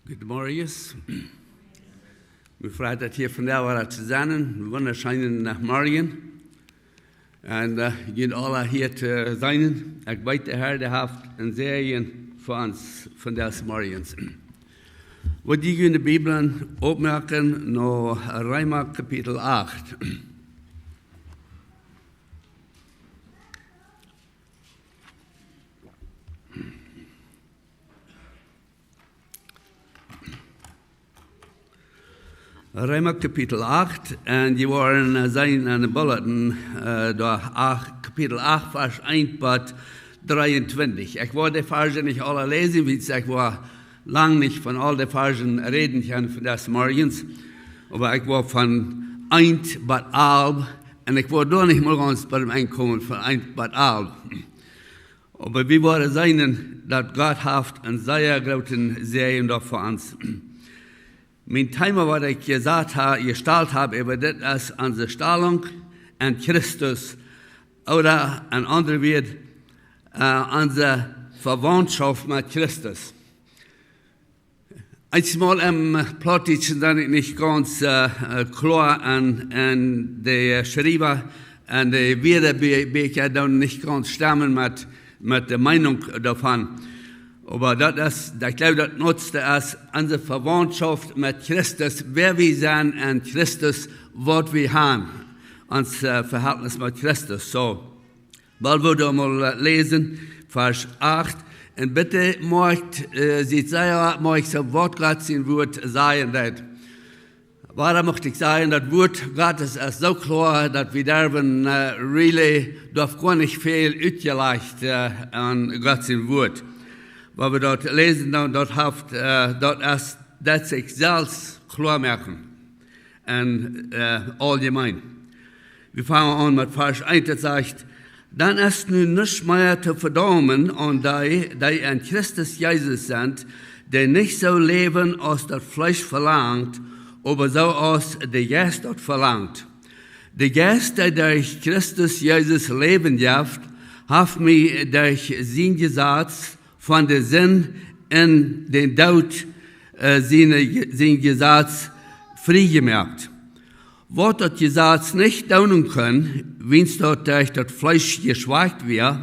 Guten Morgen. Wir freuen uns hier von der zu sein. Wunderschönen Morgen. Und gehen alle hier zu sein. Ich weiß, der Herr, der hat eine Serie für uns von des Morgens. Wir die in der Bibel aufmerken, noch Römer Kapitel 8. Römer Kapitel 8, und die waren sein an den Bulletin, Kapitel 8, Vers 1 bis 23. Ich wollte die Verse nicht alle lesen, weil ich war lang nicht von all den Versen reden kann von des Morgens, aber ich war von 1 bis 11, und ich war doch nicht mal ganz bei dem Einkommen von 1 bis 11. Aber wir wollen sehen, dass Gott hat eine sehr große Serie da für uns. Mein Thema, was ich gestellt habe, über das ist unsere Stellung an Christus oder ein anderer wird unsere Verwandtschaft mit Christus. Einmal im Plattdeutschen bin ich nicht ganz klar an die Schreiber, und die Wiederbeker dann nicht ganz stimmen mit der Meinung davon. Aber das ist, ich glaube, das nutzte es unsere Verwandtschaft mit Christus, wer wir sind an Christus, was wir haben, unser Verhältnis mit Christus. So, bald würde mal lesen, Vers 8. Und bitte sieht sehr, ich so Wort Gottes in Wort sagen, dass, warum möchte ich sagen, das Wort Gottes ist so klar, dass wir dürfen really, darf gar nicht viel utgeleicht an Gottes Wort. Weil wir dort lesen, dort ist das sich selbst klar machen. Und allgemein. Wir fangen an mit Vers 1, das sagt, dann ist nun nicht mehr zu verdammen an die in Christus Jesus sind, die nicht so leben, als das Fleisch verlangt, aber so als der Geist dort verlangt. Der Geist, der durch Christus Jesus leben darf, hat mich durch sein Gesetz von der Sinn in den Tod sein Gesetz freigemacht. Was das Gesetz nicht tun kann, wenn es dort durch das Fleisch geschwächt wird,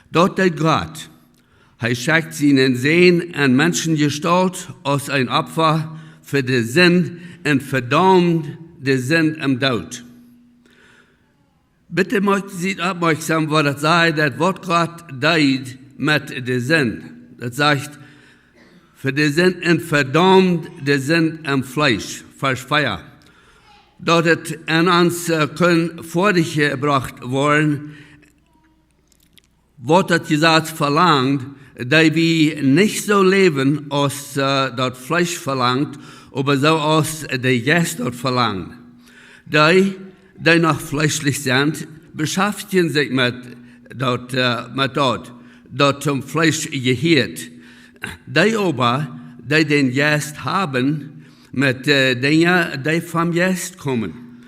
dort der Gott. Er schickt seinen Sohn in Menschengestalt als ein Opfer für den Sinn und verdammt den Sinn im Tod. Bitte möchte Sie aufmerksam, was das sei, das Wort Gott deut mit der Sinn. Das sagt, für den Sinn und verdammt der Sinn im Fleisch, Vers 4. Dort es in uns können vorgebracht worden, was das Gesetz verlangt, da wir nicht so leben, als das Fleisch verlangt, aber so als der Geist dort verlangt. Die noch fleischlich sind, beschäftigen sich mit dort. Dort zum Fleisch gehört. Die aber, die den Geist haben, mit Dingen, die vom Geist kommen.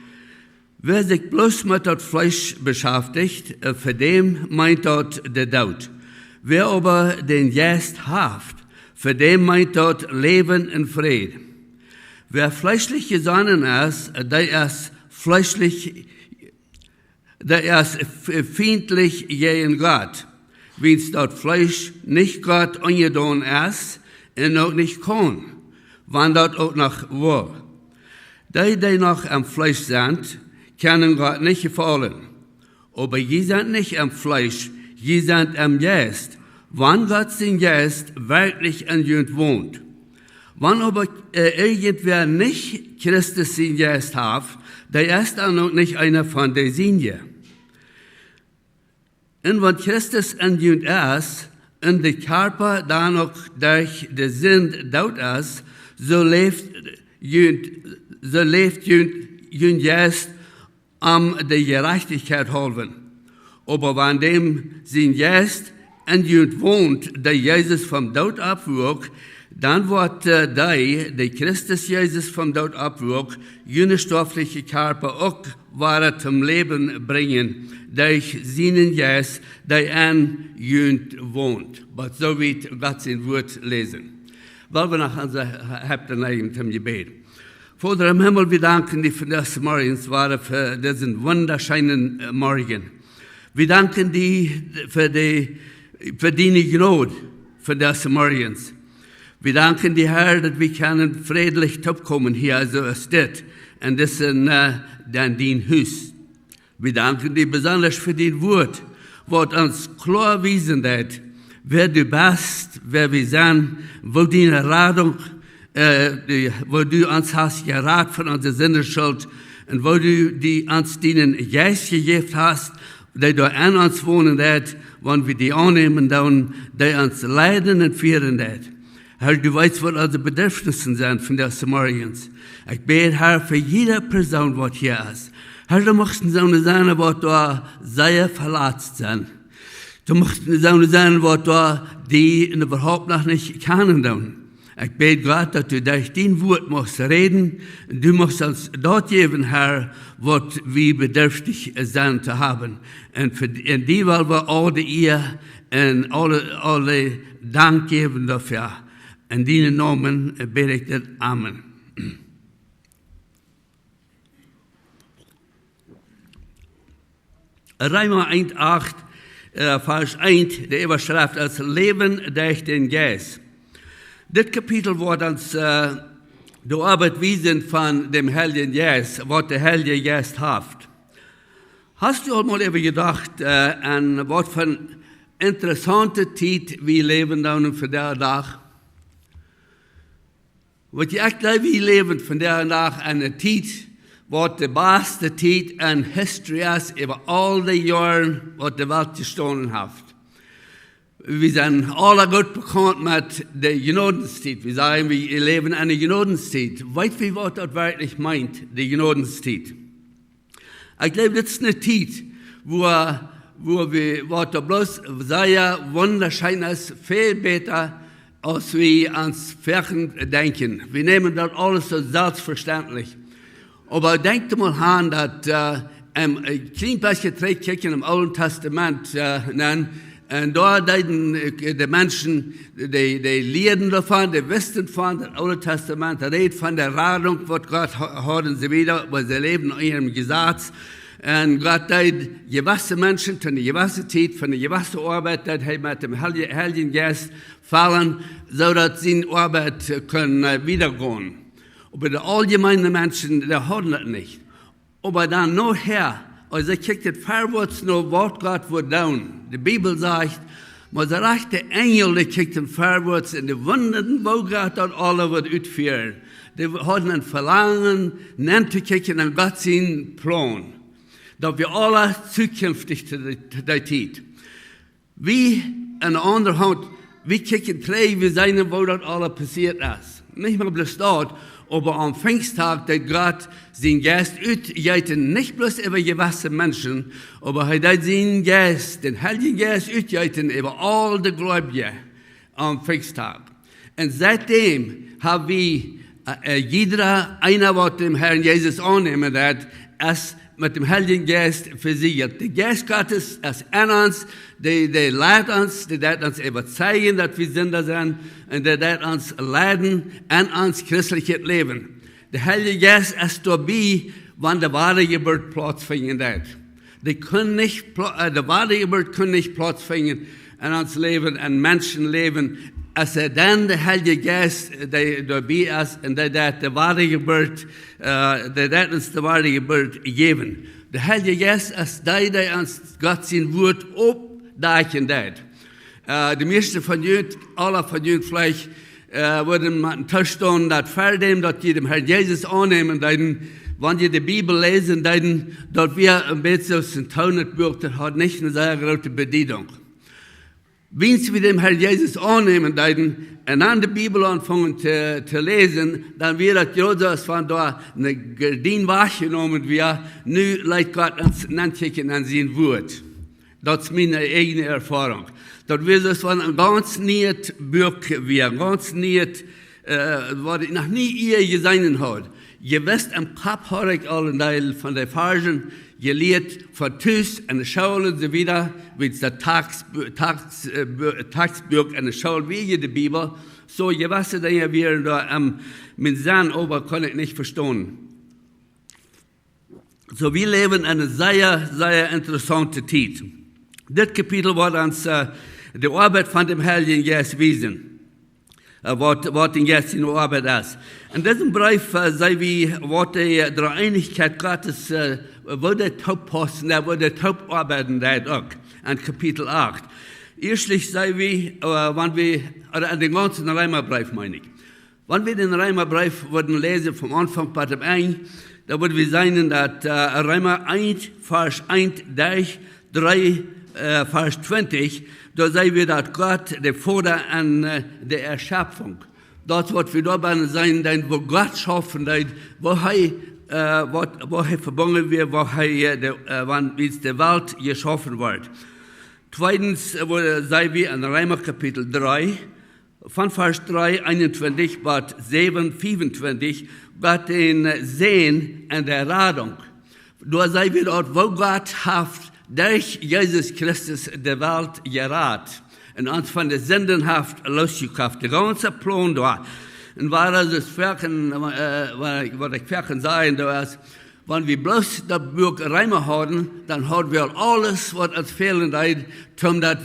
Wer sich bloß mit dem Fleisch beschäftigt, für den meint dort der Tod. Wer aber den Geist hat, für den meint dort Leben in Frieden. Wer fleischlich gesonnen ist, der ist fleischlich, der ist feindlich gegen Gott. Wenn es dort Fleisch nicht Gott angetan ist und auch nicht kann, wann dort auch noch will. Die noch am Fleisch sind, können Gott nicht gefallen. Aber die sind nicht am Fleisch, die sind am Geist, wann Gott sein Geist wirklich in ihnen wohnt. Wann aber irgendwer nicht Christus sein Geist hat, der ist dann auch nicht einer von der Sinne. Und wenn Christus in ihnen ist, und der Körper dann auch durch den Sinn dort ist, so lebt ihnen jetzt der Gerechtigkeit halben. Aber wenn dem sein Geist in ihnen wohnt, der Jesus vom Tod abwog, dann wird der Christus Jesus vom Tod abwog, jene stoffliche Körper auch weiter zum Leben bringen, durch seinen Geist, der an ihnen wohnt. Aber so wird Gott sein Wort lesen. weil wir nach unser Häupten neigen zum Gebet. Vater im Himmel, wir danken dir für das Morgens, für diesen wunderschönen Morgen. Wir danken dir für deine Gnade, für das Morgens. Wir danken dir, Herr, dass wir können friedlich kommen hier, also es steht, und das ist dann dein Haus. Wir danken dir besonders für dein Wort, was uns klar wiesen hat, wer du bist, wer wir sind, wo deine Radung, wo du uns hast gerat von unserer Sinneschuld und wo du uns deinen Geist gegeben hast, der du an uns wohnen hat, wenn wir die annehmen, dann, der uns leiden und führen hat. Herr, du weißt, was unsere Bedürfnisse sind von des Morgens. Ich bete, Herr, für jede Person, die hier ist. Herr, du möchtest so sein, was da sehr verletzt sind. Du möchtest so sein, was da die überhaupt noch nicht kennen. Ich bete Gott, dass du durch dein Wort musst reden. Du musst uns dort geben, Herr, was wir bedürftig sind zu haben. Und in die wollen wir alle ihr und alle Dank geben dafür. In deinen Namen bete ich das. Amen. Römer 1,8, Vers 1, der Überschrift als Leben durch den Geist. Das Kapitel wird uns die Arbeit wiesen von dem Heiligen Geist, was der Heilige Geist hat. Hast du auch mal gedacht an was für eine interessante Zeit wir leben dann für den Tag? Was ich glaube, wir leben von der Tag eine Zeit, was die beste Zeit in History ist, über all die Jahre, was die Welt gestanden hat. Wir sind alle gut bekannt mit der Gnadenszeit. Wir sagen, wir leben in einer Gnadenszeit. Weißt du, was das wirklich meint, die Gnadenszeit? Ich glaube, das ist eine Zeit, wo wir bloß sehr wunderschön ist, viel besser, als wir ans Fern denken. Wir nehmen das alles so selbstverständlich. Aber denkt mal an, dass ein klein bisschen kicken im Alten Testament, und da die Menschen, die lehren davon, die wissen von, das Alte Testament redet von der Radung, was Gott haben sie wieder, weil sie leben in ihrem Gesetz. Und Gott hat gewisse Menschen von der gewissen Zeit, von der gewissen Arbeit, die mit dem Heiligen Geist fallen, so dass sie in Arbeit können wiedergehen. Aber die allgemeinen Menschen, die haben das nicht. Aber dann nachher, also kijkt het vorwärts naar wat Gott wird tun. Die Bibel sagt, maar der rechte Engel, die kijkt vorwärts in die Wunden, wo Gott das alle wird ausführen. Die haben ein Verlangen, nennt zu kijken an Gott seinen Plan. Dass wir alle zukünftig zu der Zeit. Wie an der anderen Hand, wir kijken drei, wir sehen, wo das alles passiert ist. Nicht mal bloß dort, aber am Pfingsttag, der Gott sein Geist ausgießen, nicht bloß über gewisse Menschen, aber er hat seinen Geist, den Heiligen Geist ausgießen über all die Gläubigen am Pfingsttag. Und seitdem haben wir jeder einer, was dem Herrn Jesus annehmen hat, es mit dem Heiligen Geist versiegelt. Der Geist Gottes ist in uns, der leitet uns, der wird uns überzeugen, dass wir Sünder sind, und der wird uns leiten in uns christliches Leben. Der Heilige Geist ist dabei, wenn der wahre Geburt Platz finden wird. Der wahre Geburt kann nicht Platz finden in uns Leben, in Menschenleben, als dann der Heilige Geist, der dabei ist, und der wahre Geburt, der uns die wahre Geburt geben. Der Heilige Geist ist der uns Gott sein Wort aufdecken wird. Die meisten von uns, alle von uns vielleicht, würden mit einem Tisch stehen, dass vor dem, dass die dem Herrn Jesus annehmen, wenn die die Bibel lesen, dass wir ein bisschen aus dem Taunetbuch, das hat nicht eine sehr große Bedeutung. Wenn wir dem Herrn Jesus annehmen, und dann die Bibel anfangen zu lesen, dann wird das gerade, als wenn da eine Gardine wahrgenommen wird, nu leitet Gott uns nachkicken an sein Wort. Das ist meine eigene Erfahrung. Das wird es von einem ganz neues Buch werden, ganz neues, was ich noch nie ihr gesehen habe. Ihr wisst, am Kopf habe ich alle Teil von den Versen, gelehrt von Tüß an der Schule und so wieder, wie der Tagsbuch an der Schule, wie die Bibel. So, je was dann ja wieder da mit Sinn aber kann ich nicht verstehen. So, wir leben in einer sehr, sehr interessanten Zeit. Das Kapitel wird uns die Arbeit von dem Heiligen Geist wiesen. Was den Geist in der Arbeit ist. In diesem Brief sei wie, was die Dreieinigkeit Gottes, wo der Hauptposten, wo der Hauptarbeiten da auch, in Kapitel 8. Erstlich sei wie, wenn wir, oder an den ganzen Römerbrief meine ich. Wenn wir den Römerbrief würden lesen vom Anfang bis zum Ende, da würden wir sehen, dass Römer 1, Vers 1, 3, Vers 20, da sehen wir, dass Gott der Vater an der Erschöpfung, dort wird wir dabei sein, wo Gott schaffen, wo er verbunden wird, wann wie die Welt geschaffen wird. Zweitens sehen wir in Römer Kapitel 3, von Vers 3, 21 bis 7, 25, Gott den Sehen an der Radung. Da sehen wir dort, wo Gott hat durch Jesus Christus der Welt gerat und uns von der Sündenhaft losgekauft. Der ganze Plan da. Und was ich sagen, da ist, wenn wir bloß das Buch Römer haben, dann haben wir alles, was uns fehlen, dass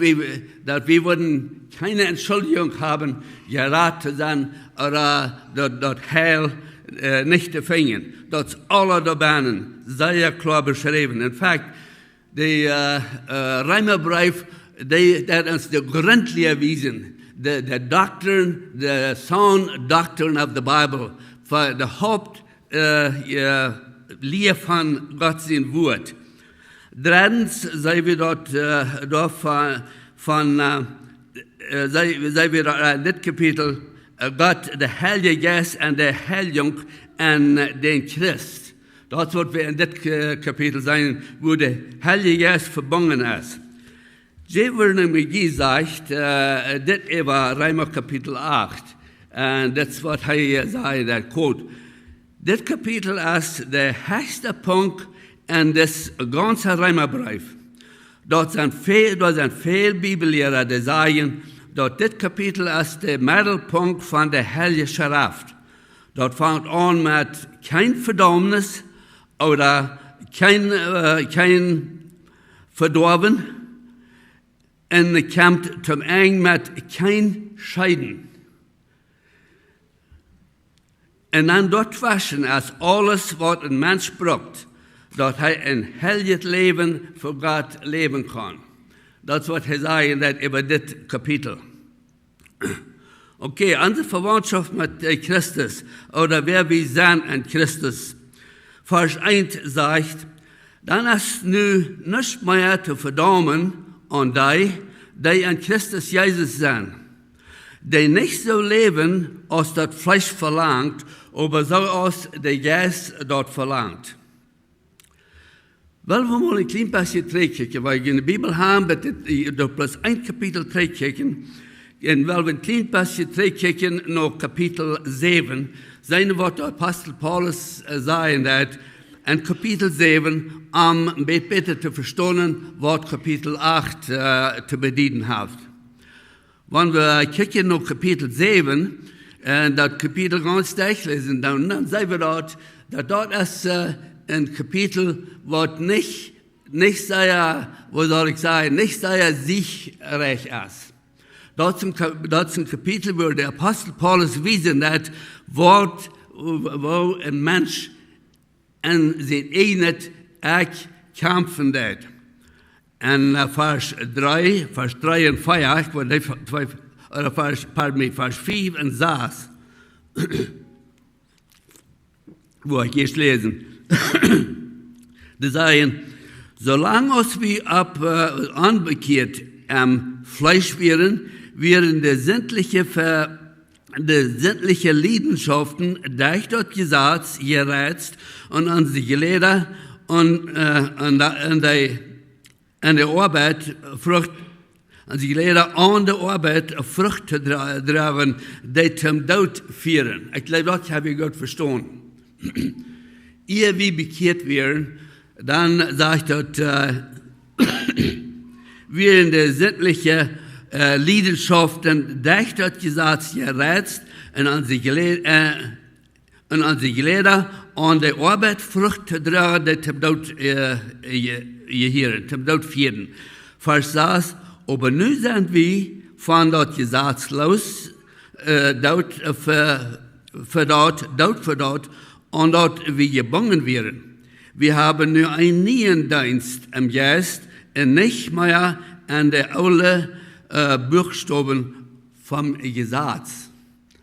wir würden keine Entschuldigung haben, gerat zu sein oder das Heil nicht zu finden. Das ist alle dabei sehr klar beschrieben. In fact, der Römerbrief, der uns die gründliche Wiesen, the doctrine, the sound doctrine of the Bible, für die Hauptlehre von Gottes Wort. Drittens sehen wir dort sehen wir dort in das Kapitel, Gott, der Heilige Geist und der Heiligung an den Christ. Dort wird wir in das Kapitel sein, wo der Heilige Geist verbunden ist. Sie wird nämlich gesagt, das war Römer Kapitel 8. Und das wird hier sagen, der Quote. Das Kapitel ist der höchste Punkt in das ganze Römerbrief. Dort sind viele Bibellehrer, die sagen, dort das Kapitel ist der Mittelpunkt von der Heiligen Schrift. Dort fängt an mit kein Verdammnis oder kein Verdorben und kommt zum Ende mit kein Scheiden. Und dann dort waschen ist alles, was ein Mensch braucht, dass er ein heiliges Leben für Gott leben kann. Das wird er sagen über das Kapitel. Okay, unsere Verwandtschaft mit Christus oder wer wir sind an Christus. Vers 1 sagt, dann ist nun nicht mehr zu verdammen an die an Christus Jesus sind, die nicht so leben, als das Fleisch verlangt, aber so als der Geist dort verlangt. Wollen wir mal ein klein bisschen zurückkicken, weil wir in der Bibel haben, dass bloß ein Kapitel zurückkicken, und weil wir ein klein bisschen zurückkicken nach Kapitel 7, sehen wir, der Apostel Paulus sagen, dass in Kapitel 7, besser zu verstehen, was Kapitel 8 zu bedienen hat. Wenn wir kicken nach Kapitel 7, das Kapitel ganz durchlesen, dann sehen wir dort, dass dort ist ein Kapitel, was nicht sehr, wo soll ich sagen, nicht sehr siegreich ist. Dort ist ein Kapitel, wo der Apostel Paulus wiesen hat, wo ein Mensch an sein eigenes Eck kämpfen wird. Und Vers 3 und 4, oder Vers 4 und 6, wo ich jetzt lesen. Die sagen, solange wir anbekehrt am Fleisch wären die sämtliche Leidenschaften durch das Gesetz gereizt und an die Geleder und an der Arbeit Frucht, an die Geleder an der Arbeit Frucht zu tragen, die zum Tod führen. Ich glaube, das habe ich gut verstanden. Ehe wir bekehrt werden, Dann sagt dort, wir in der sämtlichen Leidenschaften, durch das Gesetz gerätst und an sich gelehrt und die Arbeit Frucht tragen, die zum Tod zum Tod führen. Vers 6, aber nun sind wir von das Gesetz los, dort für dort, und dort wir gebunden werden. Wir haben nur einen neuen Dienst im Geist und nicht mehr an der alten Buchstaben vom Gesetz.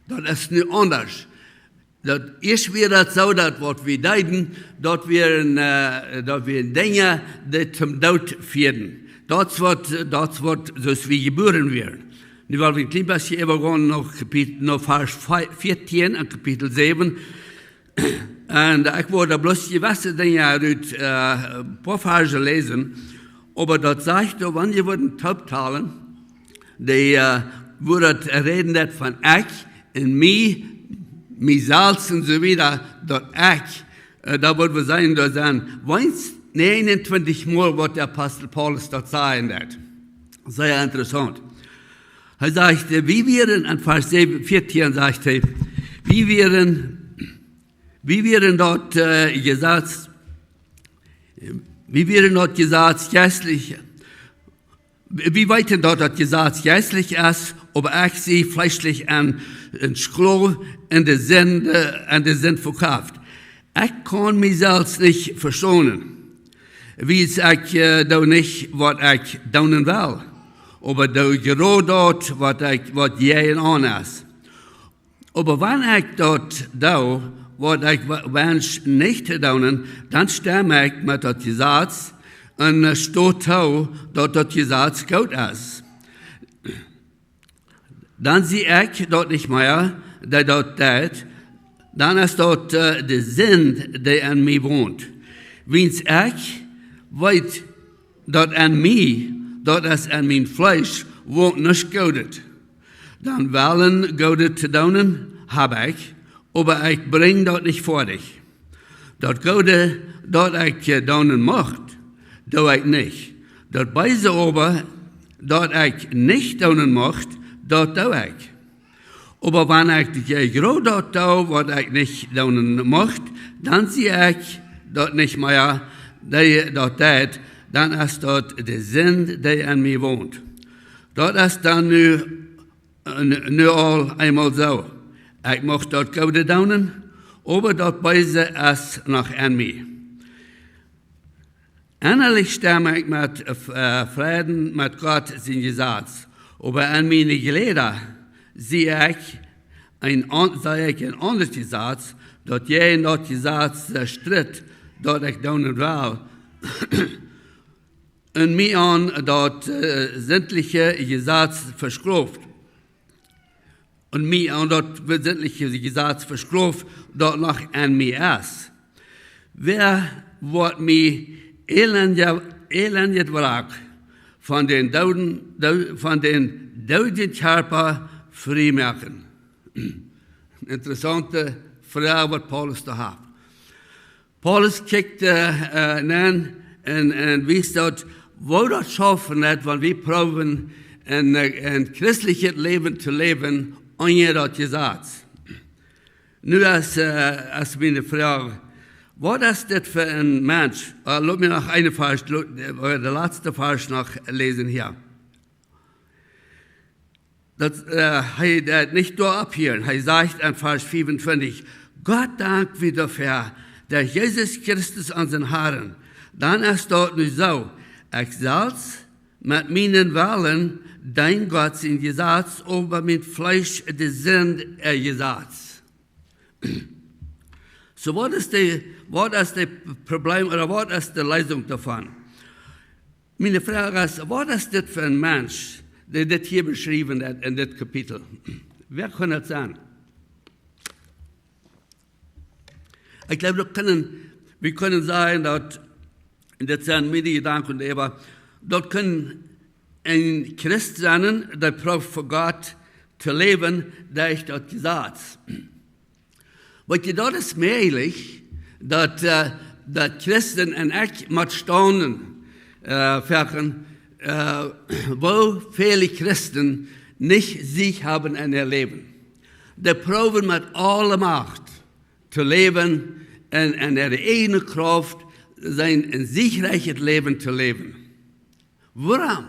Das ist nicht anders. Das ist wieder so, dass was wir deuten, dort wir Dinge, die zum Tod führen. Das wird so wie geboren werden. Nu wil ik een klein beetje overgaan naar vers 14 en kapitel 7. En ik word bloß gewisse dingen uit een paar versen lezen. Aber dat zegt, wanneer je wordt taubtalen, die wordt reden dat van ik en mij, mijzelf en zo wieder, dat ik, dat wordt we zijn, dat zijn, 29 Mal wordt de apostel Paulus dat zeggen dat. Sehr interessant. Er sagte, wie wären, an Vers 14 sagte, wie wären dort gesagt, geistlich, wie weit denn dort das Gesetz geistlich ist, aber ich sie fleischlich an Sklav in der Sinn verkauft. Ich kann mich selbst nicht verstehen, wie es ich da nicht, was ich daunen will. Aber da gerade dort, was jeden an ist. Aber wenn ich dort da, was ich wünsche nicht zu tun, dann stimme ich mit dem Gesetz und steht da, dass das Gesetz gut ist. Dann sehe ich dort nicht mehr, der dort tät, dann ist dort der Sinn, der an mir wohnt. Wenn ich weiß, dass an mir, dat is aan mijn vlees woont niet godet. Dan willen godet te doen, heb ik, aber ik breng dat niet voor dich. Dat godet, dat ik doen mocht, doe ik niet. Dat beide aber, dat ik niet doen mocht, dat doe ik. Aber wenn ich genau dat doe, wat ik niet doen mocht, dan zie ik dat niet meer, dat deed, dann ist dort der Sinn, der an mir wohnt. Dort ist dann nur all einmal so. Ich möchte dort Gode daunen, aber dort beise ist noch an mir. Innerlich stimme ich mit Frieden mit Gott sein Gesetz, aber an meine Glieder sehe ich ein anderes Gesetz, dort je in das Gesetz stritt, dort ich daunen will, und mir an dort sämtliche Gesetz verschruft. Und mir an dort sämtliche Gesetz verschruft, dort noch an mir ist. Wer wird mir elendig wrak von den Dauden Körper frei machen? Interessante Frage, was Paulus da hat. Paulus kickte an und wisst dort, wo das schaffen hat, wenn wir proben, ein christliches Leben zu leben, ohne das Gesetz. Nun ist meine Frage, was ist das für ein Mensch? Lass mir noch eine Vers, der letzte Vers noch lesen hier. Er nicht nur abhören, er sagt in Vers 25, Gott dank wir dafür, dass Jesus Christus unseren Herrn, dann ist dort nicht so, ich selbst mit meinen Wahlen, dein Gott sein Gesetz, aber mit Fleisch der Sinn Gesetz. So, was ist das Problem oder was ist die Lösung davon? Meine Frage ist, was ist das für ein Mensch, der das hier beschrieben hat in das Kapitel? Wer kann das sein? Ich glaube, wir können sagen, dass das sind meine Gedanken, aber dort können ein Christ sein, der braucht für Gott zu leben, durch das Gesetz. Weil das ist möglich, dass dat Christen en ik moet staunen verken, wo viele Christen nicht Sieg haben in ihr Leben. Die proben mit aller Macht zu leben en ihre eigene Kraft sein ein siegreiches Leben zu leben. Warum?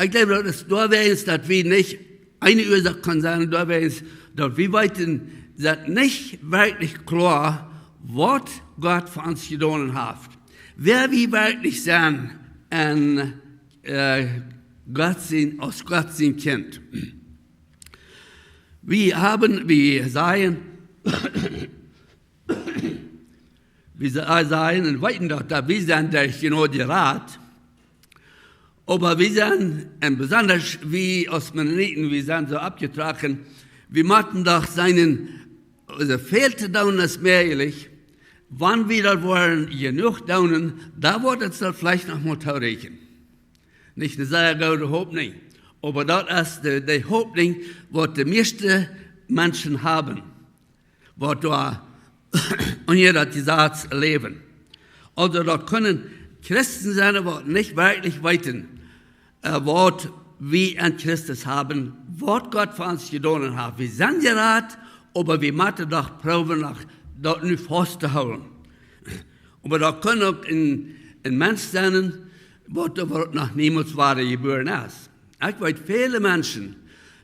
Ich glaube, dass da wäre es, dass wir nicht, eine Ursache kann sein, da wäre es, dass wir weiten, dass nicht wirklich klar, was Gott für uns getan hat. Wer wir wirklich sein, aus Gott sein Kind. Wir sagen und weiten doch, dass wir sind durch genau die Rat, aber wir sind, und besonders wie aus Mennoniten, wir sind so abgetragen, wir machten doch fehlte daunen es mehrjährlich, wann wir da wollen, genug daunen, da wird es dann vielleicht noch mal taurechen. Nicht eine sehr gute Hoffnung, aber das ist die Hoffnung, was die meisten Menschen haben, was da und jeder die Satz leben. Also dort können Christen sein, aber nicht wirklich weiten, was wir an Christus haben, was Gott für uns getan hat. Wir sind gerat, aber wir müssen doch proben, dort nicht festzuhalten. Aber da können auch ein Mensch sein, was noch niemals geboren ist. Ich weiß, viele Menschen,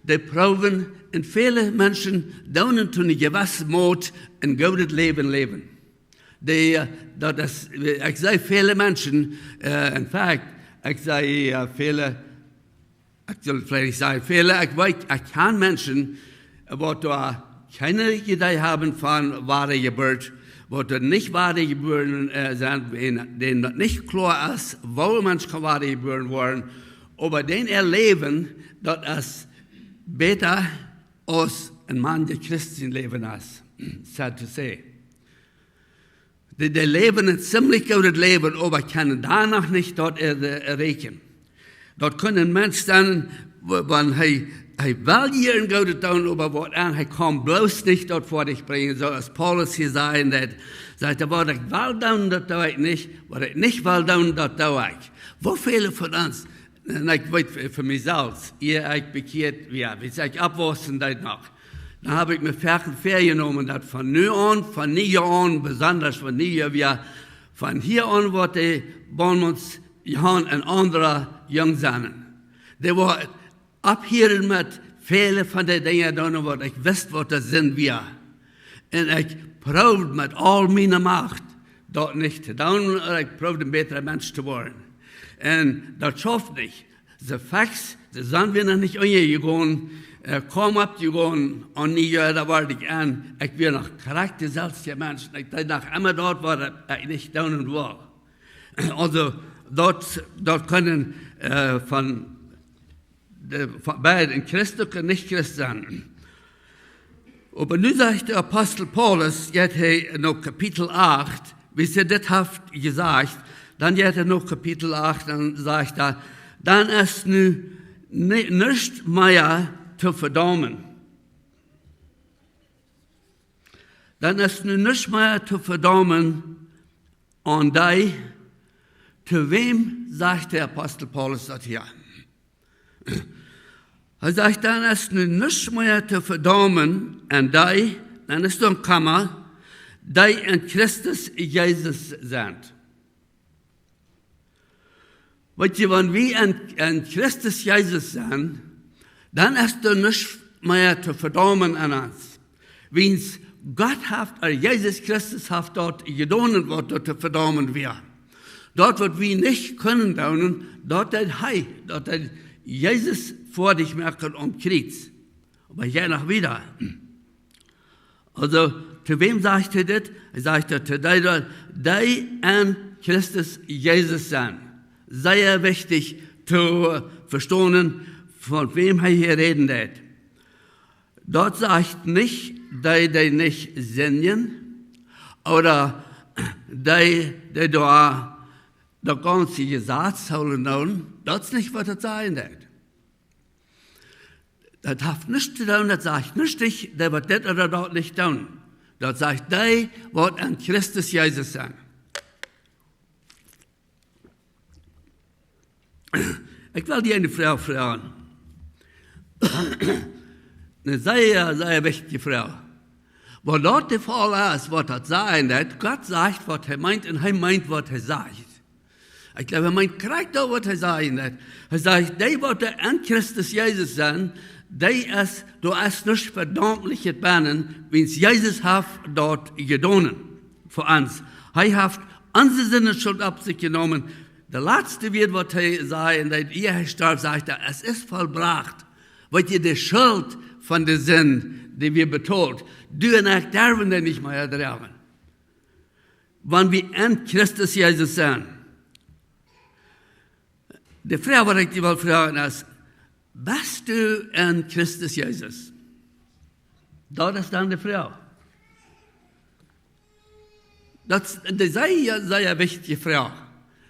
die proben, und viele Menschen dauern zu einem gewissen Mut ein gutes Leben leben. Ich sage viele Menschen, in fact, ich sage viele, ich soll vielleicht nicht sagen viele, ich weiß, ich kann Menschen, die keine Idee haben von wahrer Geburt, die nicht wahre geboren sind, denen nicht klar ist, wo Menschen wahre geboren worden, aber denen erleben, dass es besser als ein Mann, der Christen leben ist. Sad to say. Die leben ein ziemlich gutes Leben, aber können danach nicht dort erreichen. Dort können Menschen sein, wenn er will hier ein gutes tun, aber er kann bloß nicht dort vor dich bringen, so als Paulus hier sagt, was ich will tun, das tue ich nicht, was ich nicht will tun, das tue ich. Wo viele von uns, und ich weiß für mich selbst, ich bekehrt, ja, wie ich abwassen das noch. Dann habe ich mir Ferien genommen, das von nu an, besonders von nie, von hier an, wo die bei uns Johann ein anderer Jung sind. Die war abhören mit vielen von den Dingen, wo ich wusste, was das sind wir. Und ich probierte mit all meiner Macht, dort nicht zu tun, ich probierte ein besserer Mensch zu werden. Und das schafft nicht. Die Facts, das sind wir noch nicht angegangen, kaum abgegangen, und nie, da war ich an, ich bin noch Charakter selbst der Mensch, ich dachte immer dort, wo ich nicht tun will. Also, dort können von beiden Christen und nicht-Christen sein. Aber nun sagt der Apostel Paulus, jetzt noch Kapitel 8, wie sie das hat gesagt, dann jetzt noch Kapitel 8, dann sagt er, dann ist nun nicht mehr zu verdammen. Dann ist nun nicht mehr zu verdammen, und zu wem sagt der Apostel Paulus das hier? Er sagt, dann ist nun nicht mehr zu verdammen, und dann ist dann Kammer, die in Christus Jesus sind. Weil wenn wir in Christus Jesus sind, dann ist dann nicht mehr zu verdammen an uns. Wenn Gott hat, Jesus Christus hat dort getan, was dort zu verdammen wir. Dort, wo wir nicht können, dort hat Jesus vor dich merken und kriegt. Aber ja noch wieder. Also, zu wem sagt er das? Er sagt zu denen, die an Christus Jesus sind. Sehr wichtig zu verstehen, von wem er hier reden wird. Dort sagt nicht, die nicht singen, oder die da der ganze Satz holen, das ist nicht, was das sein wird. Das hat nichts zu tun, das sagt nicht, der wird das oder dort nicht tun. Das sagt die, was an Christus Jesus sind. Ich will dir eine Frau fragen. Eine sehr, sehr wichtige Frau. Wo dort der Fall ist, was das sein hat, Gott sagt, was er meint, und er meint, was er sagt. Ich glaube, er meint korrekt auch, was er sagen hat. Er sagt, die, die an Christus Jesus sind, du hast nicht verdammliche Bahnen, wie es Jesus hat dort getan für uns. Er hat unsere Sinne Schuld auf sich genommen. Der letzte wird, was er sagt, dass ihr starb, sagt er, es ist vollbracht. Weil ihr die Schuld von der Sinn, die wir betont, du und ich dürfen den nicht mehr ertragen. Wenn wir an Christus Jesus sind. Die Frage, was ich dir will fragen, ist, bist du an Christus Jesus? Das ist dann die Frage. Das ist eine sehr, sehr wichtige Frage.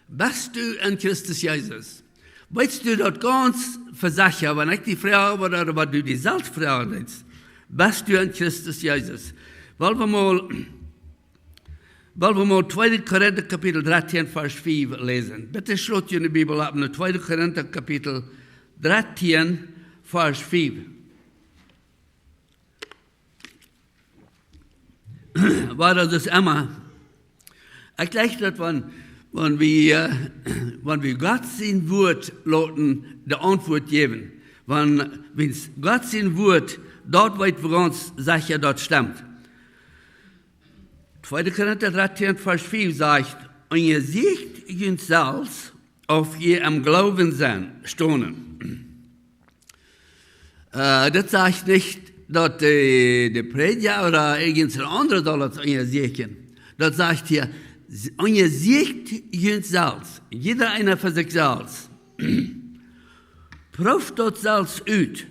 Bist du an Christus Jesus? Weißt du das ganz versichert, wenn ich die Frage oder was du die selbst fragen bist du an Christus Jesus? Wollen wir mal 2. Korinther Kapitel 13, Vers 5 lesen. Bitte schlot ihr in die Bibel ab, 2. Korinther Kapitel 13, Vers 5. Weil das ist immer, ich gleich das, wenn wir Gott sein Wort lassen, die Antwort geben. Wenn Gott sein Wort dort weit für uns sicher dort stimmt. 2. Korinther 13, Vers 5 sagt, und ihr seht uns selbst, auf ihr am Glauben stohnen. Das sagt nicht, dass die Prediger oder irgendein anderer soll das an ihr sehen. Das sagt hier, und ihr seht uns selbst, jeder einer für sich selbst. Prüft dort selbst aus.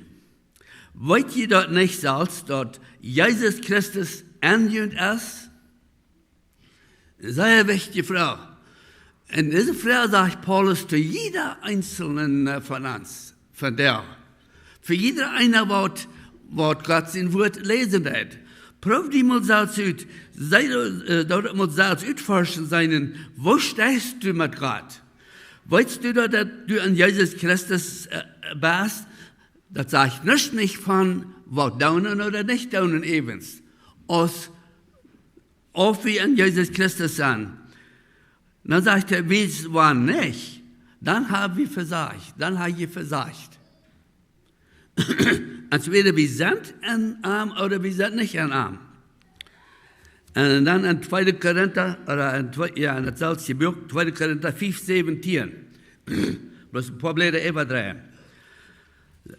Wollt ihr dort nicht selbst, dass Jesus Christus an uns ist? Sehr wichtige Frage. Und diese Frage sagt Paulus zu jeder einzelnen von uns, von der. Für jeder einer, was Gott sein Wort lesen hat. Prüf die mal selbst aus, dort mal selbst ausforschen sein, wo stehst du mit Gott? Weißt du, dass du an Jesus Christus bist? Das sagt nicht von, was daunen oder nicht daunen evens. Ob wir an Jesus Christus sind. Dann sagt er, wie es war nicht, dann haben wir versagt. Dann habe ich versagt. Entweder wir sind ein Arm oder wir sind nicht ein Arm. Und dann in 2. Korinther, oder in das selbste Buch, 2. Korinther 5, 17. Bloß ein paar Blätter überdrehen.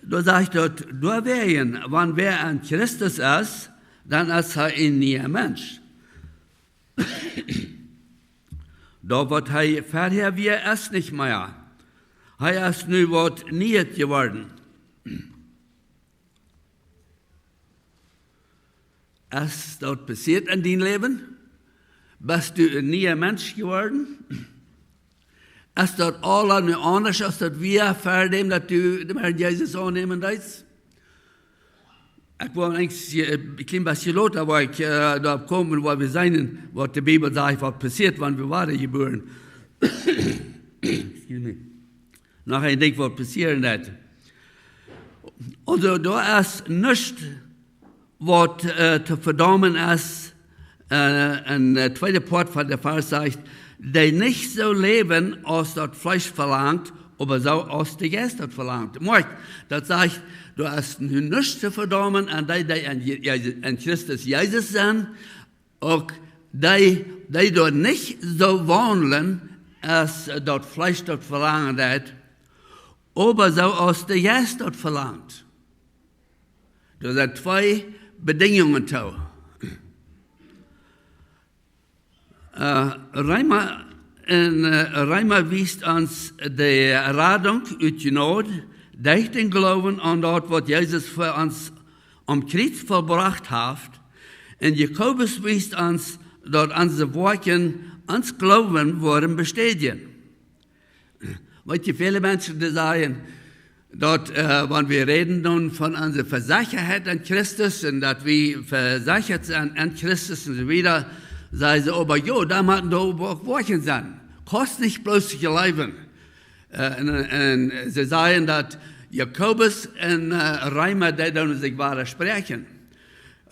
Da sagt er, du wären, wenn wer an Christus ist, dann ist er ein neuer Mensch. Da wird er vorher wie er ist nicht mehr. Er ist nu was nicht geworden. Ist das passiert in deinem Leben? Bist du ein neuer Mensch geworden? Ist das alles nu anders, als das wir vor dem, dass du den Herrn Jesus annehmen darfst? Ich war eigentlich ein klein bisschen lauter, weil ich da gekommen, weil wir sehen, was die Bibel sagt, was passiert, wenn wir waren geboren. Nachher denke ich, was passieren wird. Also da ist nichts, was zu verdammen ist. Und der zweite Part von der Vers sagt, die nicht so leben, als das Fleisch verlangt, aber so aus der Geist das verlangt. Das sagt, du hast nichts zu verdammen an die an Christus Jesus sind, auch die dort nicht so wandeln, als das Fleisch dort verlangt hat, aber so aus der Geist dort verlangt. Das sind zwei Bedingungen. Reimer wies uns die Erradung uit Genade durch den Glauben an das, was Jesus für uns am Kreuz vollbracht hat. Und Jakobus wies uns, dass unsere Worte ans Glauben wurden bestätigen. Weil viele Menschen sagen, dass, wenn wir reden nun von unserer Versicherheit an Christus und dass wir versichert sind an Christus und so weiter, sagen sie, aber jo, da müssen doch auch Worte sein. Kostet nicht bloß ihr Leben. Und sie sagen, dass Jakobus und Reimer, die dann sich wahr sprechen.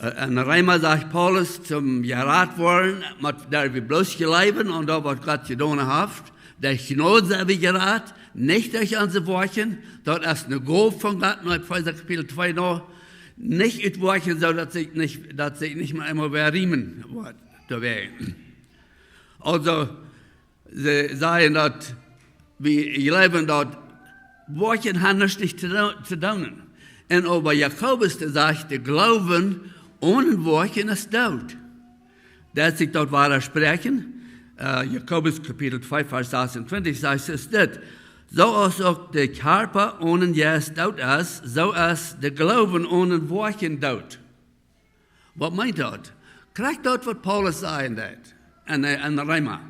Und Reimer sagt Paulus zum Gerat worden, der wir bloß geleben und da was Gott getan hat. Der Gnade wie Gerat, nicht durch unsere Worte, dort ist eine Gabe von Gott, nur Epheser Kapitel 2 noch, nicht mit Worten, so dass sich nicht mehr immer wer riemen wird. Also, sie sagen, dass wir leben dort, Worten haben nicht zu tun. Und aber Jakobus sagt, der Glauben ohne Worten ist tot. Der sich dort wahr sprechen. Jakobus Kapitel 2, Vers 26 sagt es das. So als auch der Körper ohne Geist tot ist, so ist der Glauben ohne Worten tot. Was meint das? Kriegt dort, was Paulus sagt, an der Reimer.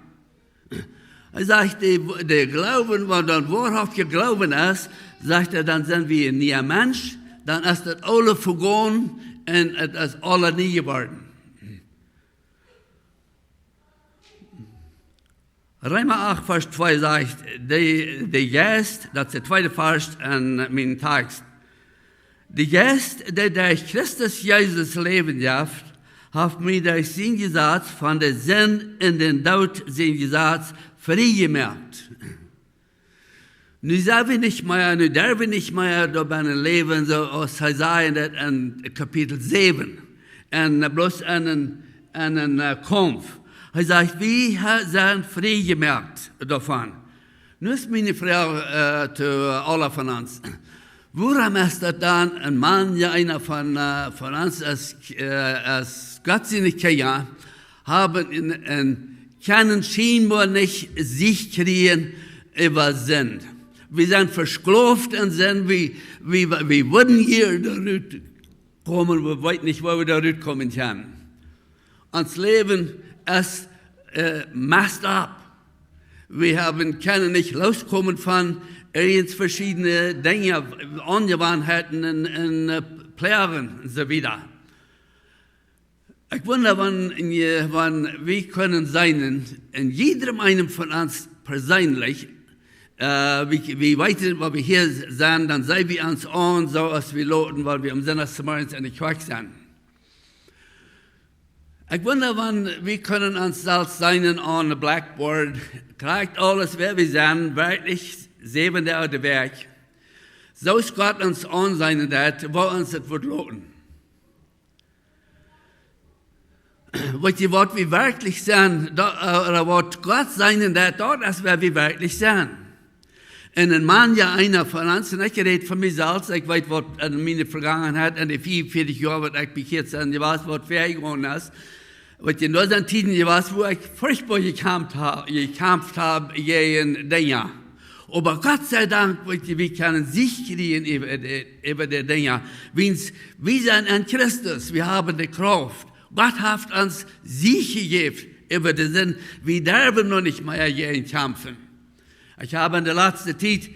Er sagt, der Glauben, wenn dann wahrhaft Glauben ist, sagt er, dann sind wir nie ein Mensch, dann ist das alle vergangen und es ist alle nie geworden. Römer 8, Vers 2 sagt, der Geist, das ist der zweite Vers an meinem Text. Der Geist, der durch Christus Jesus leben darf, hat mir durch sein Gesetz von der Sinn in den Tod sein Gesetz freigemacht. Nu zijn we niet meer, nu durven we niet meer door een leven zoals hij zei in kapitel 7. En bloß een Kampf. Hij zegt, wie zijn vrijgemaakt daarvan? Nu is mijn vraag te alle van ons. Waarom is dat dan een man, ja einer van ons als godsdienst kennen, haben können scheinbar nicht sich kriegen über Sinn. Wir sind versklavt und sind, wir würden hier darüber kommen, wir wissen nicht, wo wir darüber kommen können. Uns Leben ist messed up. Wir können nicht loskommen von verschiedene Dinge, Angewohnheiten und Plären und so weiter. Ich wundere, wann wir können sein, in jedem einen von uns persönlich, wie weit wo wir hier sind, dann sehen wir uns an, so als wir loten, weil wir am Sonntagsmorgens in der Kirche sind. Ich wundere, wann wir können uns selbst sein an der Blackboard, kriegt alles, wer wir sind, wirklich 7 Tage der Werk. So ist Gott uns an sein, wo uns das wird loten. Was wir wirklich sind, oder was Gott sein, dort ist, wer wir wirklich sind. Und ein Mann, ja einer von uns, und ich rede von mir selbst, ich weiß, was in meiner Vergangenheit, in den 44 Jahren, was ich bekehrt bin, ich weiß, was fair geworden ist, was in unseren Tiden, ich weiß, wo ich furchtbar gekämpft habe, gegen Dinge. Aber Gott sei Dank, wir können sich kriegen über die Dinge. Wir sind in Christus, wir haben die Kraft. Gott hat uns Sieg gegeben über den Sinn, wir dürfen noch nicht mehr gegen kämpfen. Ich habe in der letzten Zeit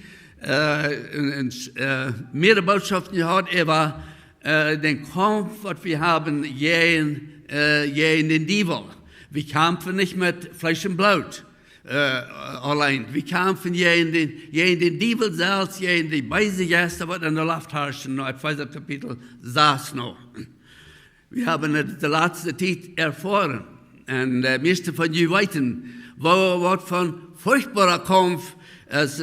mehrere Botschaften gehört über den Kampf, was wir haben gegen den Teufel. Wir kämpfen nicht mit Fleisch und Blut allein. Wir kämpfen gegen den Teufel selbst, gegen die böse Geister, was in der Luft herrschen, noch Epheser Kapitel 6 noch. Wir haben die letzte Zeit erfahren. Und die meisten von euch wissen, was von furchtbarer Kampf, als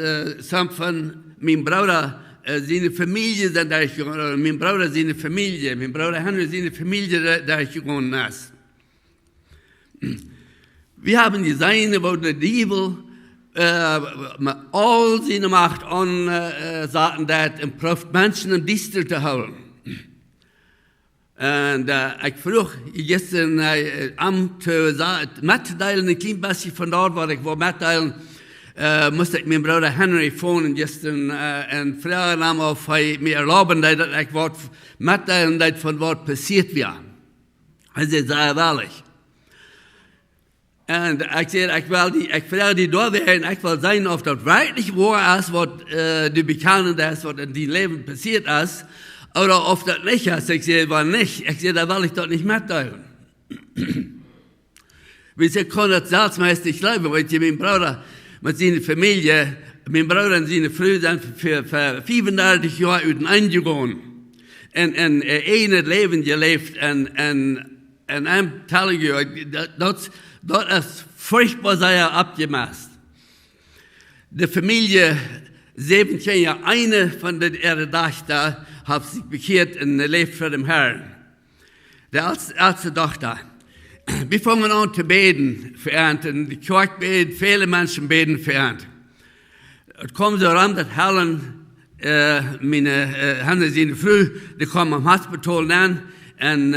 von meinem Bruder, seine Familie sind durchgegangen, mein Bruder seine Familie, mein Bruder Henry seine Familie durchgegangen ist. Wir haben gesehen, wo der Teufel mit all seiner Macht ansaten, und probiert Menschen im Distel zu holen. Und ich frug gestern mitteilen, ein klein bisschen von dort, wo ich war mitteilen, musste ich meinen Bruder Henry phone gestern und fragen, ob er mir erlauben, dass ich mitteilen, von was passiert wäre. Also ich sage ehrlich. Und ich sage, ich frage die da werden, ich will sehen, ob das wirklich wahr ist, was die bekennen, was in deinem Leben passiert ist, oder ob das nicht ist. Ich sage, war nicht. Ich sage, da will ich doch nicht mitteilen. Wie sie kann das selbst meist nicht leben, weil mein Bruder mit seiner Familie mein Bruder und seine Frau sind für 35 Jahre eingegangen. Und ein Leben gelebt. Und I'm telling you, das ist furchtbar sehr abgemacht. Die Familie, 17 Jahre, eine von den Töchter hat sich bekehrt und lebt für den Herrn. Die erste Tochter. Wir fangen an zu beten für Ernten. Die Kirche betet, viele Menschen beten für Ernten. Es kommt so ran, dass Helen, seine Frau, die kommen am Hospital an, und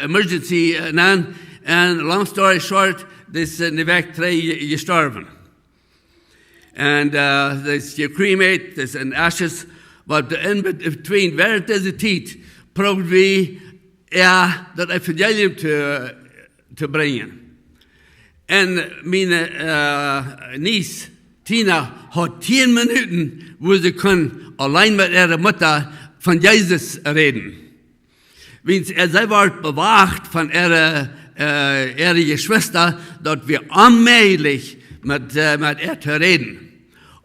Emergency an, und long story short, das sind die Weg 3 gestorben. Und das ist cremated, das sind Ashes, but in between, während dieser Zeit, probieren wir, das Evangelium zu bringen. Und meine Niece, Tina, hat 10 Minuten, wo sie allein mit ihrer Mutter von Jesus reden. Sie wird bewacht von ihrer Geschwister, dass wir allmählich mit ihr zu reden.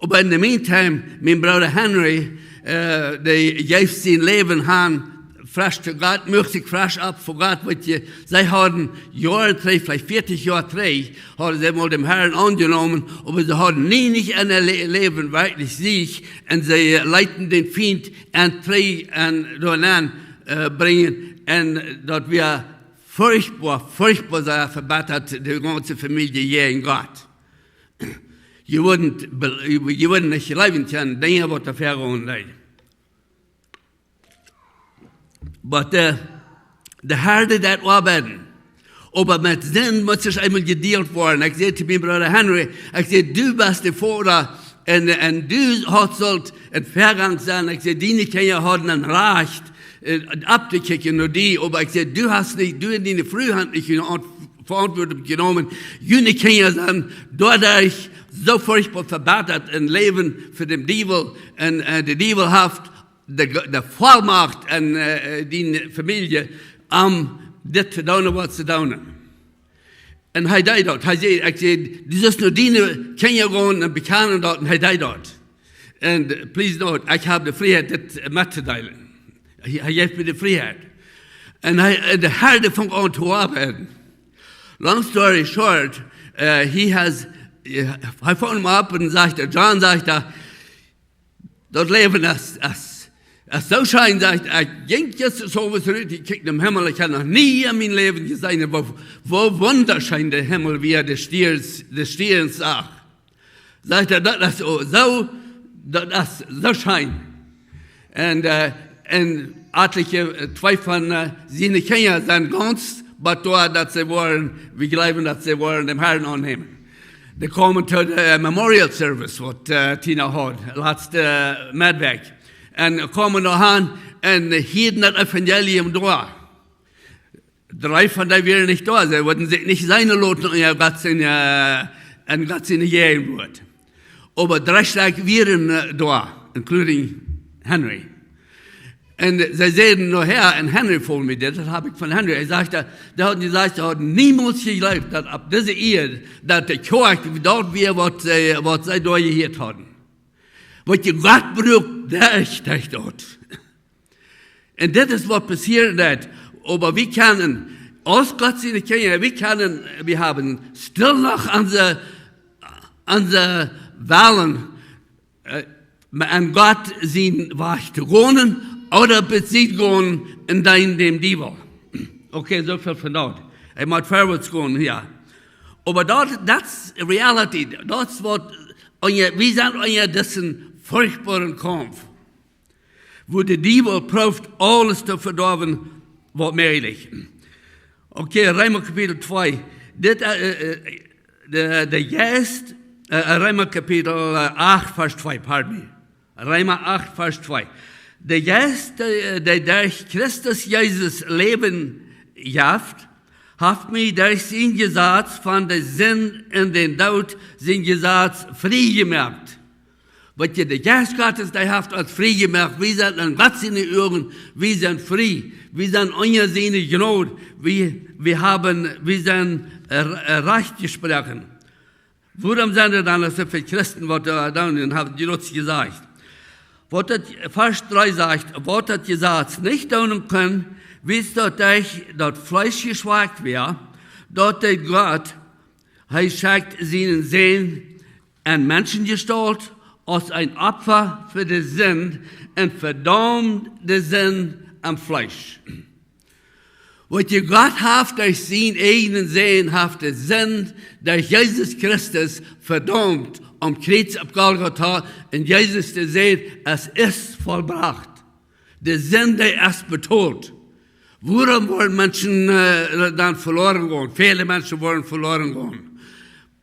Aber in der Meantime, mein Bruder Henry, der gibt sein Leben an, frisch zu Gott, möchte sich frisch ab vor Gott, weil sie haben Jahre 3, vielleicht 40 Jahre 3, haben sie mal dem Herrn angenommen, aber sie haben nicht in ihr Leben wirklich Sieg, und sie leiten den Feind an 3 an bringen, und dort wir furchtbar sehr verbessert, die ganze Familie gegen Gott. You wouldn't nicht leben können, Dinge, was da vergehen leiden. Aber der Herr, das arbeiten. Aber mit Sinn muss es einmal gedealt worden. Ich sehe zu meinem Bruder Henry, ich sehe, du bist der Vater, und du sollst ein Vergang sein. Ich sehe, die Kinder haben ein Recht, abzukicken, nur die. Aber ich sehe, du hast nicht, du in deine Frühhand nicht Verantwortung genommen. Jene Kinder sind dadurch so furchtbar verbessert im Leben für den Teufel, und der Teufel hat der Vollmacht an die Familie, das zu tun, was zu tun. Und er died dort. Er sagt, du sollst nur die Kinder gehen und bekennen dort, und er died dort. Und please note, ich habe die Freiheit, das mitzuteilen. Er gibt mir die Freiheit. Und der Herr, der fängt an zu arbeiten. Long story short, er fängt ihn ab und sagt, John sagt, das Leben ist so schön, sagt ich ging jetzt so was zurück, ich kicke im Himmel, ich habe noch nie in meinem Leben gesehen, wo wunderschön der Himmel, wie des Stierens sagt. Sagt das ist so schön. Und etliche, 2 von seinen Kindern sind ganz betor, dass sie wollen, wir glauben, dass sie wollen dem Herrn annehmen. Die kommen zu der Memorial Service, was Tina hat, letzte Mittwoch. Und kommen noch an und hielten das Evangelium da. 3 von denen wären nicht da, sie würden sich nicht seine Loten und Gott in gehen wird. Aber 3 Stück wären da, including Henry. Und sie sehen nachher, und Henry vor mir, das habe ich von Henry, er sagte, der hat gesagt, er hat niemals geglaubt, dass ab dieser Ehe, dass die Kirche dort wäre, was sie da gehört hatten. Was die Gott braucht, der ist dort. Und das ist, was passiert hat. Aber wir können, aus Gott seine Kinder, wir haben still noch unsere Wahlen, an Gott sein Weg zu gehen, oder bezieht gehen in dem Teufel. Okay, so viel von dort. Ich muss vorwärts gehen hier. Aber das ist Reality. Das ist was, wir sind in diesem furchtbaren Kampf, wo der Teufel probt, alles zu verdorben, was möglich. Okay, Römer Kapitel 2. Der Geist, Römer Kapitel 8, Vers 2, pardon me. Römer 8, Vers 2. Der Geist, der durch Christus Jesus Leben jaft, hat mich durch sein Gesetz von der Sinn in den Tod sein Gesetz frei gemacht. Was der Geist Gottes, der hat uns frei gemacht. Wir sind an Gott seine Augen, wir sind frei. Wir sind unter seine Gnade. Wir sind recht gesprochen. Warum sind dann so viele Christen, was da dann haben die Leute gesagt? Vers 3 sagt, was hat gesagt, nicht tun können, wie es dort das Fleisch geschwagt wäre, dort der Gott, schickt seinen Sohn an Menschengestalt als ein Opfer für die Sünde und verdammt die Sünde am Fleisch. Was Gott hat durch seinen eigenen Sohn, hat die Sünde durch Jesus Christus verdammt am Kreuz auf Golgatha, und Jesus der sagt, es ist vollbracht. Die Sünde ist betont. Warum wollen Menschen dann verloren gehen? Viele Menschen wollen verloren gehen.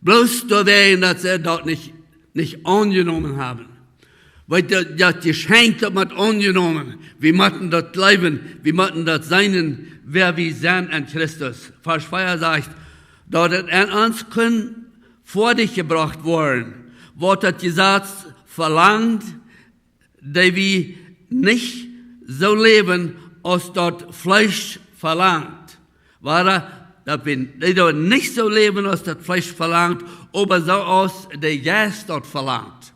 Bloß deswegen, dass sie das nicht angenommen haben. Weil das Geschenk hat man angenommen. Wir müssen das leben, wir müssen das sein, wer wir sind in Christus. Vers 4 sagt, dass es an uns können vor dich gebracht worden, was das Gesetz verlangt, dass wir nicht so leben, als das Fleisch verlangt. Dass wir nicht so leben, als das Fleisch verlangt, aber so als der Geist dort verlangt.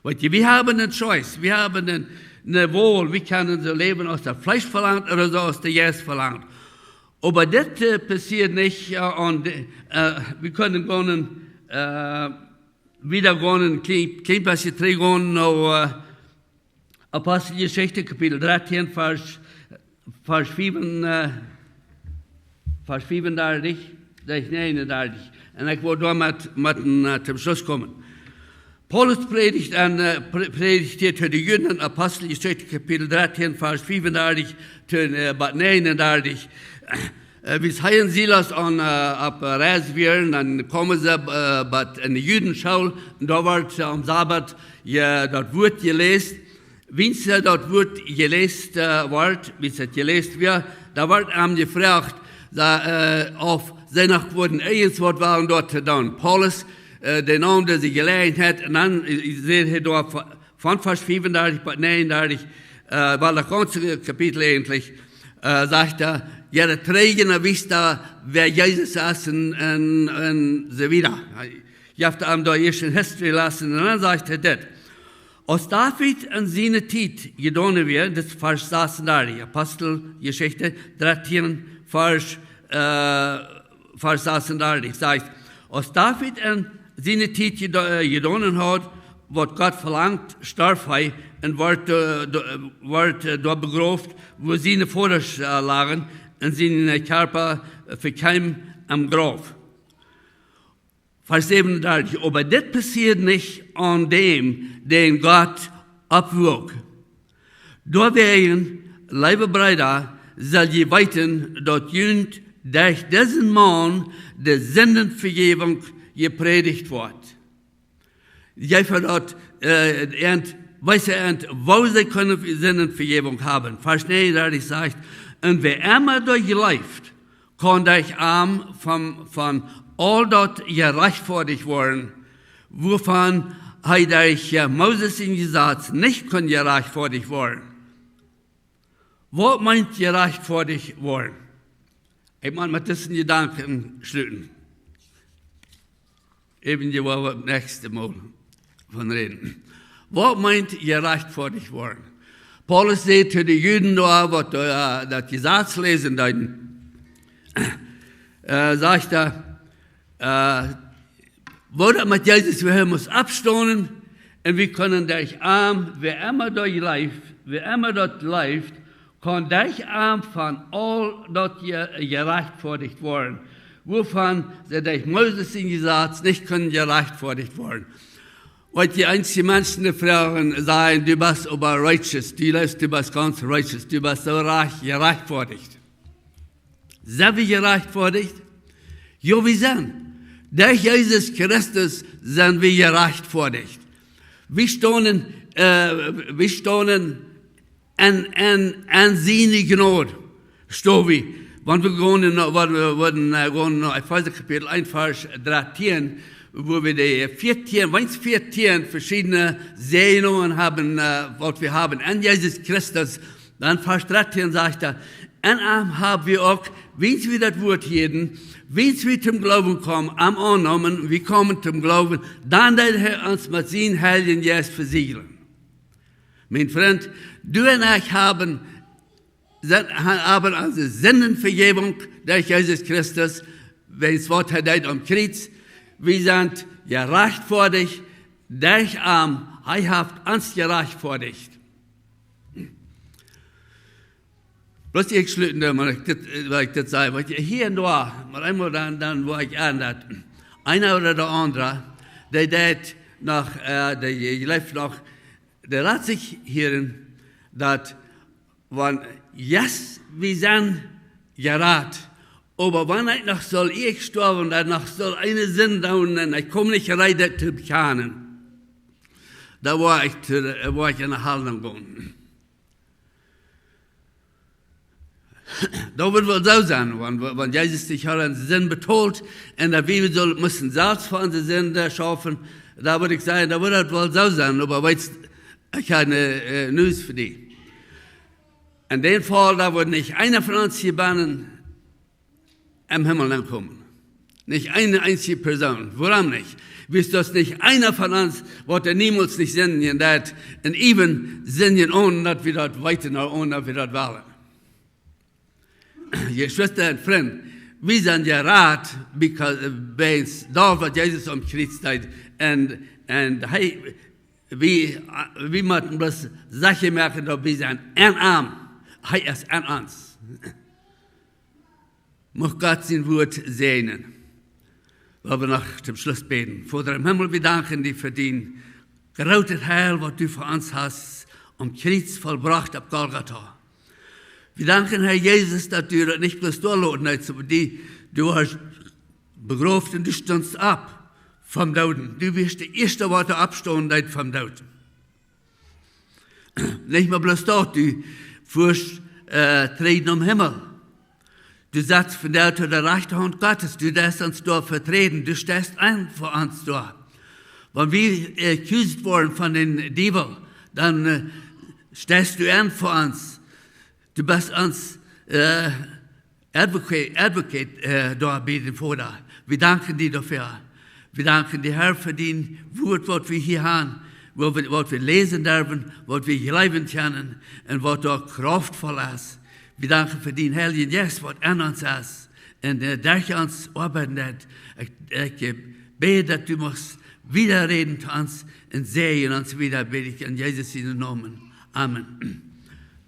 Wir haben eine Choice, wir haben eine Wahl, wir können so leben, als das Fleisch verlangt oder so als der Geist verlangt. Aber das passiert nicht, und wir können wieder gehen, kein bisschen gehen, nach Apostelgeschichte, Kapitel 13, Vers 35, 39. Und ich will damit zum Schluss kommen. Paulus predigt hier zu den Jüngern in Apostelgeschichte, Kapitel 13, Vers 35, 39. Wie Heien Silas auf Reis wären, dann kommen sie in die Jüdenschule, und da wird am Sabbat das Wort gelesen. Wenn es das Wort gelesen wird, wie es gelesen wird, da wird ihm gefragt, auf seine wurden Ehenswort waren dort dann. Paulus, den Namen, den sie gelernt hat, und dann seht ihr dort von Vers 35 bis 39, war das ganze Kapitel eigentlich, sagt er, ja, der Träger wisst da, wer Jesus ist und so wieder. Ich habe ihm da erst in History lassen, und dann sagt er das. Als David in seiner Zeit getan wird, das Vers 36, Apostelgeschichte 13, Vers 36, sagt, als David in seiner Zeit getan hat, was Gott verlangt, starb er und wird dort begraben, wo seine Väter lagen, und seine Körper verkeimen am Grab. Vers 37, aber das passiert nicht an dem, den Gott abwog. Deswegen, liebe Brüder, soll je weiten, dass jünd durch diesen Mann die Sündenvergebung gepredigt wird. Jeder dort, weiß wo sie können Sündenvergebung haben. Vers 39 sagt, und wer immer durchläuft, kann durch arm von all dort gerechtfertigt worden, wovon durch Moses in Gesetz nicht kann gerechtfertigt worden. Was meint gerechtfertigt worden? Ich meine, mit diesen Gedanken schließen. Eben die wollen wir das nächste Mal von reden. Was meint gerechtfertigt worden? Paulus sagt zu den Juden da, was das Gesetz lesen, sagt wurde mit Jesus, wir muss abstoßen, und wir können durch Arm, wer immer dort läuft, kann durch Arm von all dort gerechtfertigt werden, wovon sie durch Moses in Gesetz nicht können gerechtfertigt werden. Weil die einzigen Menschen, die fragen, sagen, du bist aber righteous, du bist ganz righteous, du bist so reich, gerechtfertigt. Sind wir gerechtfertigt? Ja, wir sind. Durch Jesus Christus sind wir gerechtfertigt. Wir stehen an seine Gnade. Stehen wir. Wenn wir gehen nach Epheser Kapitel 1, Vers 13, wo wir die 14 verschiedene Segnungen haben, was wir haben an Jesus Christus, dann Vers 13 sagt er, En haben wir auch, wenn wir das Wort hören, wenn wir zum Glauben kommen, am Annehmen, wir kommen zum Glauben, dann wird er uns mit seinem Heiligen Geist versiegeln. Mein Freund, du und ich haben unsere Sündenvergebung durch Jesus Christus, wenn das Wort hat am Kreuz. Wir sind gerecht vor dich, durch er hat uns gerecht vor dich. Bloß ich schlüten, weil ich das sage, weil hier und da, mal einmal dann wo ich ändert, einer oder der andere, der lebt noch, der lässt sich hören, dass, wenn yes, wir sind gerat, aber wenn ich noch soll ich sterben, dann noch soll eine Sinn dauern, und ich komme nicht rein, das zu bekennen, da war ich in der Haltung gehen. Da wird wohl so sein, wenn Jesus dich einen Sinn betont, und wir müssen selbst für unsere Sünde schaffen, da würde ich sagen, da wird es wohl so sein, aber weißt, ich habe eine News für dich. In dem Fall, da wird nicht einer von uns hier Bahnen im Himmel ankommen. Nicht eine einzige Person. Warum nicht? Wisst das nicht einer von uns, wird niemals nicht singen, dass und eben singen, ohne dass wir dort weiter, ohne dass wir dort wollen. Ihr Schwester und Freund, wir sind ja rat, weil da was Jesus am Kreuz steht, und hey, wir müssen bloß Sachen merken, dass wir sind arm. Hey, ist an uns. Möge Gott sein Wort segnen. Weil wir noch zum Schluss beten. Vater im Himmel, wir danken dir für den großen Heil, was du für uns hast, am Kreuz vollbracht auf Golgatha. Wir danken, Herr Jesus, dass du das nicht bloß durchlassen hast, aber du hast begraben und du standst ab vom Toten. Du wirst die erste Worte abstehen vom Toten. Nicht mehr bloß dort, du fürst treten am Himmel. Du sagst von der zu der rechten Hand Gottes, du darfst uns dort vertreten, du stehst ein für uns dort. Wenn wir accused worden von den Dieben, dann stehst du ein für uns. Du bist uns Advocate dort bei dem Vater. Wir danken dir dafür. Wir danken dir, Herr, für dein Wort, was wir hier haben, was wir lesen dürfen, was wir glauben können und was dort kraftvoll ist. Wir danken für den Heiligen Geist, was an uns ist und durch uns arbeitet. Ich bete, dass du musst wieder reden zu uns und sehen uns wieder, bete ich in Jesus' Namen. Amen.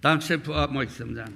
Danke für Aufmerksamkeit.